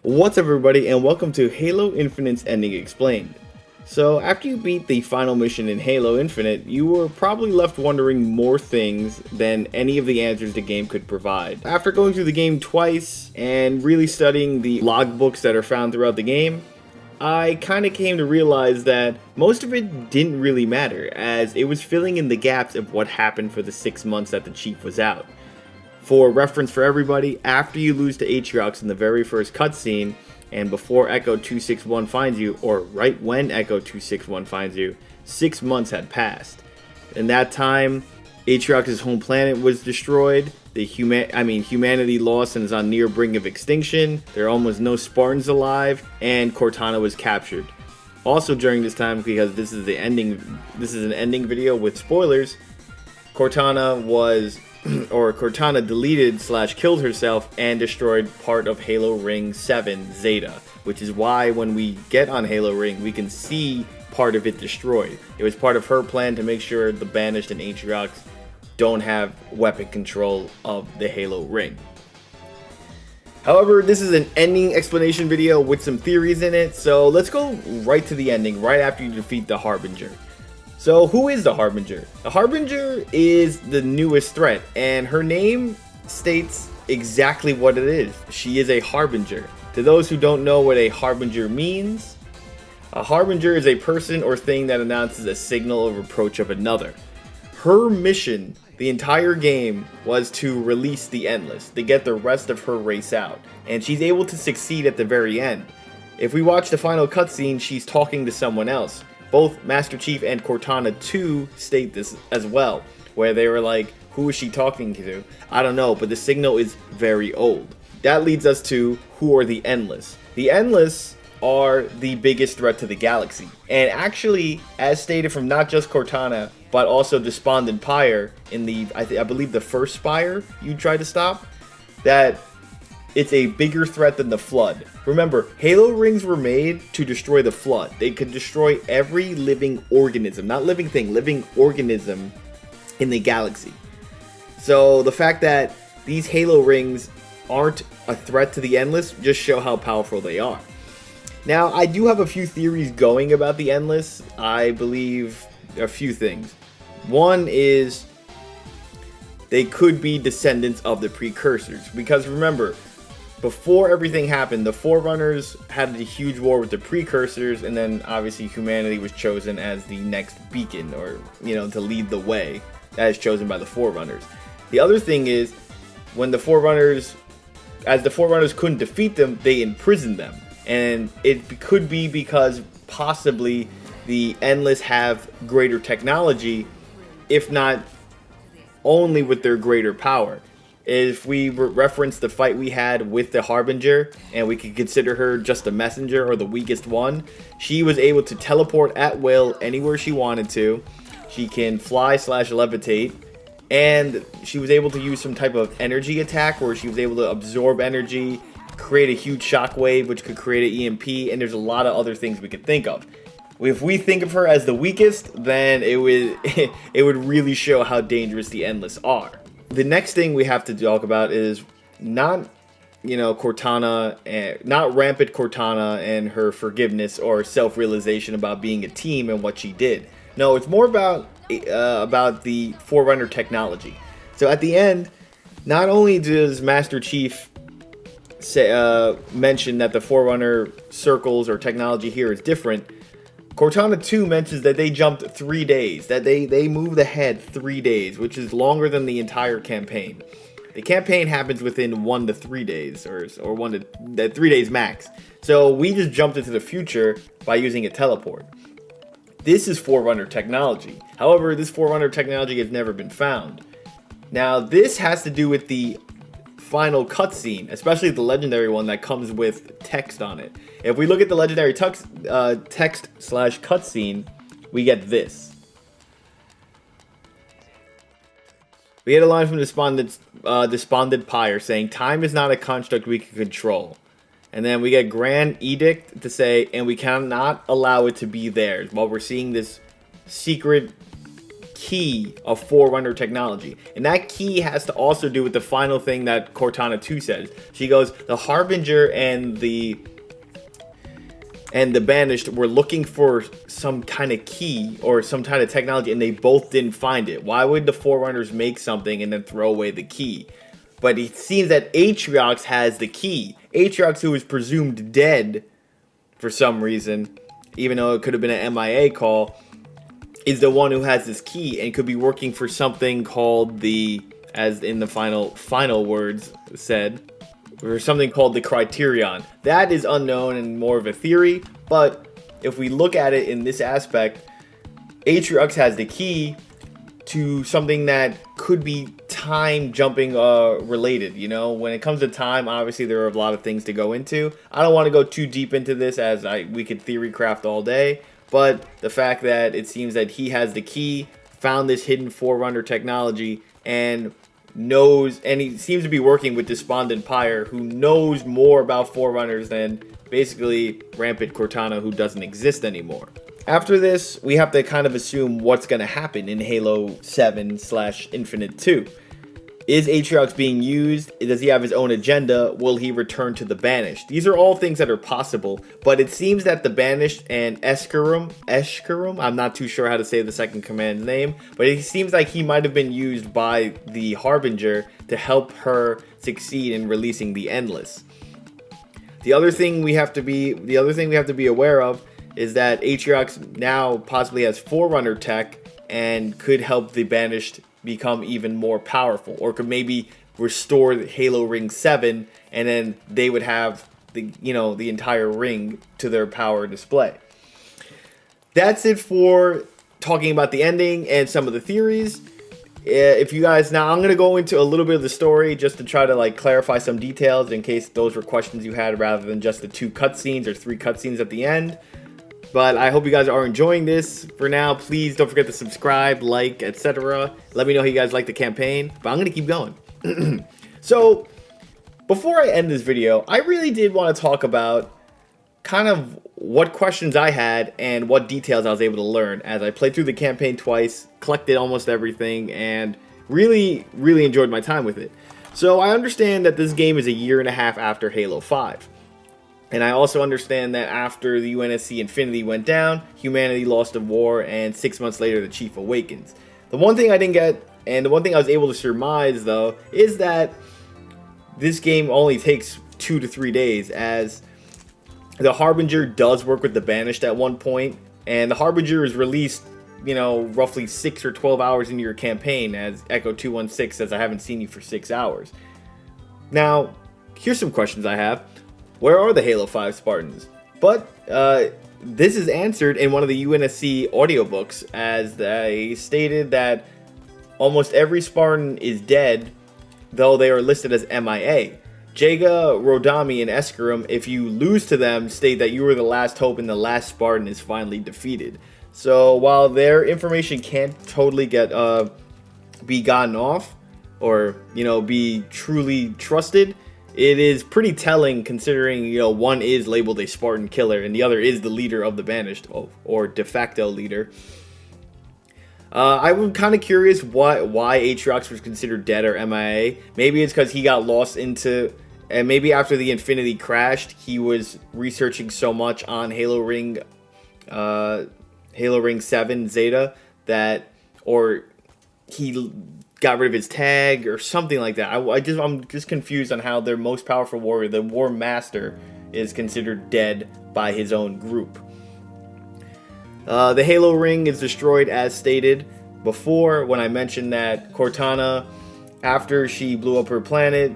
What's up everybody, and welcome to Halo Infinite's Ending Explained. So after you beat the final mission in Halo Infinite, you were probably left wondering more things than any of the answers the game could provide. After going through the game twice and really studying the logbooks that are found throughout the game, I kinda came to realize that most of it didn't really matter, as it was filling in the gaps of what happened for the 6 months that the Chief was out. For reference for everybody, after you lose to Atriox in the very first cutscene, and before Echo 261 finds you, or right when Echo 261 finds you, 6 months had passed. In that time, Atriox's home planet was destroyed, humanity lost and is on near brink of extinction, there are almost no Spartans alive, and Cortana was captured. Also during this time, because this is an ending video with spoilers, Cortana deleted / killed herself and destroyed part of Halo Ring 7 Zeta, which is why when we get on Halo Ring, we can see part of it destroyed. It was part of her plan to make sure the Banished and Atriox don't have weapon control of the Halo Ring. However, this is an ending explanation video with some theories in it, so let's go right to the ending, right after you defeat the Harbinger. So who is the Harbinger? The Harbinger is the newest threat, and her name states exactly what it is. She is a Harbinger. To those who don't know what a Harbinger means, a Harbinger is a person or thing that announces a signal of approach of another. Her mission, the entire game, was to release the Endless, to get the rest of her race out, and she's able to succeed at the very end. If we watch the final cutscene, she's talking to someone else. Both Master Chief and Cortana 2 state this as well, where they were like, who is she talking to? I don't know, but the signal is very old. That leads us to who are the Endless. The Endless are the biggest threat to the galaxy. And actually, as stated from not just Cortana, but also Despondent Pyre in the, I believe the first Spire you tried to stop, that it's a bigger threat than the Flood. Remember, Halo rings were made to destroy the Flood. They could destroy every living organism, not living thing, living organism in the galaxy. So the fact that these Halo rings aren't a threat to the Endless just show how powerful they are. Now, I do have a few theories going about the Endless. I believe a few things. One is they could be descendants of the Precursors, because remember, before everything happened, the Forerunners had a huge war with the Precursors, and then obviously humanity was chosen as the next beacon, or, to lead the way. That is chosen by the Forerunners. The other thing is, as the Forerunners couldn't defeat them, they imprisoned them. And it could be because possibly the Endless have greater technology, if not only with their greater power. If we reference the fight we had with the Harbinger, and we could consider her just a messenger or the weakest one, she was able to teleport at will anywhere she wanted to. She can fly / levitate, and she was able to use some type of energy attack where she was able to absorb energy, create a huge shockwave which could create an EMP, and there's a lot of other things we could think of. If we think of her as the weakest, then it would really show how dangerous the Endless are. The next thing we have to talk about is not Cortana, not rampant Cortana and her forgiveness or self-realization about being a team and what she did. No, it's more about the Forerunner technology. So at the end, not only does Master Chief mention that the Forerunner circles or technology here is different, Cortana 2 mentions that they jumped 3 days, that they moved ahead 3 days, which is longer than the entire campaign. The campaign happens within 1 to 3 days, or 3 days max. So we just jumped into the future by using a teleport. This is Forerunner technology. However, this Forerunner technology has never been found. Now, this has to do with the final cutscene, especially the legendary one that comes with text on it. If we look at the legendary text / cutscene, we get this. We get a line from Despondent Pyre saying, "Time is not a construct we can control." And then we get Grand Edict to say, "And we cannot allow it to be theirs," while we're seeing this secret key of Forerunner technology. And that key has to also do with the final thing that Cortana 2 says. She goes, the Harbinger and the Banished were looking for some kind of key or some kind of technology, and they both didn't find it. Why would the Forerunners make something and then throw away the key? But it seems that Atriox has the key. Atriox, who is presumed dead for some reason, even though it could have been an MIA call, is the one who has this key and could be working for something called the, as in the final words said, or something called the Criterion. That is unknown and more of a theory, but if we look at it in this aspect, Atriox has the key to something that could be time jumping related. You know, when it comes to time, obviously there are a lot of things to go into. I don't want to go too deep into this, as we could theory craft all day, but the fact that it seems that he has the key, found this hidden Forerunner technology, and knows, and he seems to be working with Despondent Pyre, who knows more about Forerunners than basically Rampant Cortana, who doesn't exist anymore. After this, we have to kind of assume what's going to happen in Halo 7/Infinite 2. Is Atriox being used? Does he have his own agenda? Will he return to the Banished? These are all things that are possible, but it seems that the Banished and Eshkarum, I'm not too sure how to say the second command's name, but it seems like he might have been used by the Harbinger to help her succeed in releasing the Endless. The other thing we have to be aware of is that Atriox now possibly has Forerunner tech and could help the Banished become even more powerful, or could maybe restore Halo Ring 7, and then they would have the entire ring to their power display. That's it for talking about the ending and some of the theories. If you guys, now I'm going to go into a little bit of the story just to try to clarify some details in case those were questions you had, rather than just the 2 cutscenes or 3 cutscenes at the end. But I hope you guys are enjoying this. For now, please don't forget to subscribe, like, etc. Let me know how you guys like the campaign. But I'm going to keep going. So, before I end this video, I really did want to talk about kind of what questions I had and what details I was able to learn as I played through the campaign twice, collected almost everything, and really, really enjoyed my time with it. So I understand that this game is a year and a half after Halo 5. And I also understand that after the UNSC Infinity went down, humanity lost a war, and 6 months later the Chief awakens. The one thing I didn't get, and the one thing I was able to surmise though, is that this game only takes 2 to 3 days, as the Harbinger does work with the Banished at one point, and the Harbinger is released, roughly 6 or 12 hours into your campaign, as Echo 216 says, I haven't seen you for 6 hours. Now, here's some questions I have. Where are the Halo 5 Spartans? But this is answered in one of the UNSC audiobooks, as they stated that almost every Spartan is dead, though they are listed as MIA. Jaga, Rodami, and Eskarum, if you lose to them, state that you were the last hope and the last Spartan is finally defeated. So while their information can't totally be gotten off, or be truly trusted, it is pretty telling, considering one is labeled a Spartan killer and the other is the leader of the Banished, or de facto leader. I was kind of curious why Atriox was considered dead or MIA. Maybe it's because he got lost into, and maybe after the Infinity crashed, he was researching so much on Halo Ring 7 Zeta that, or he got rid of his tag or something like that. I'm just confused on how their most powerful warrior, the War Master, is considered dead by his own group. The Halo ring is destroyed as stated before, when I mentioned that Cortana, after she blew up her planet,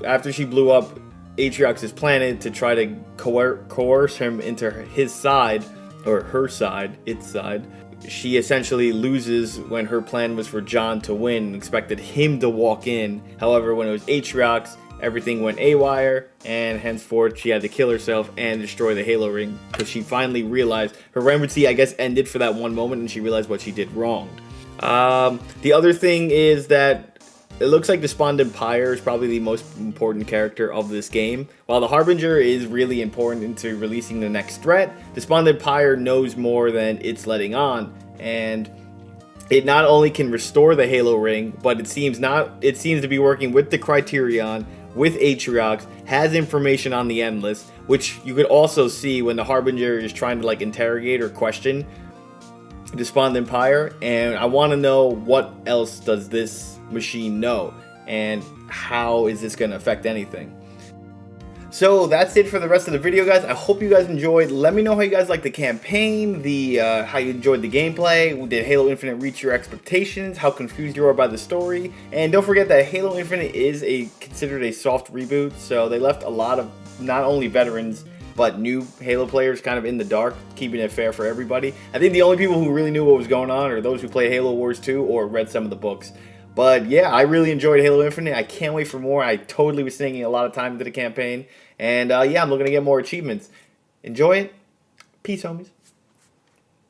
after she blew up Atriox's planet to try to coerce him into his side, or her side, its side, she essentially loses when her plan was for John to win and expected him to walk in. However, when it was Atriox, everything went awire, and henceforth she had to kill herself and destroy the Halo ring, because she finally realized her remedy, I guess, ended for that one moment, and she realized what she did wrong. The other thing is that it looks like Despondent Pyre is probably the most important character of this game. While the Harbinger is really important into releasing the next threat, Despondent Pyre knows more than it's letting on, and It not only can restore the Halo ring, but it seems to be working with the Criterion, with Atriox, has information on the Endless, which you could also see when the Harbinger is trying to like interrogate or question Despondent Pyre. And I want to know, what else does this machine know, and how is this going to affect anything? So that's it for the rest of the video, guys. I hope you guys enjoyed. Let me know how you guys liked the campaign, how you enjoyed the gameplay. Did Halo Infinite reach your expectations? How confused you are by the story? And don't forget that Halo Infinite is considered a soft reboot, so they left a lot of not only veterans but new Halo players kind of in the dark, keeping it fair for everybody. I think the only people who really knew what was going on are those who played Halo Wars 2 or read some of the books. But yeah, I really enjoyed Halo Infinite. I can't wait for more. I totally was sinking a lot of time into the campaign. And yeah, I'm looking to get more achievements. Enjoy it. Peace, homies.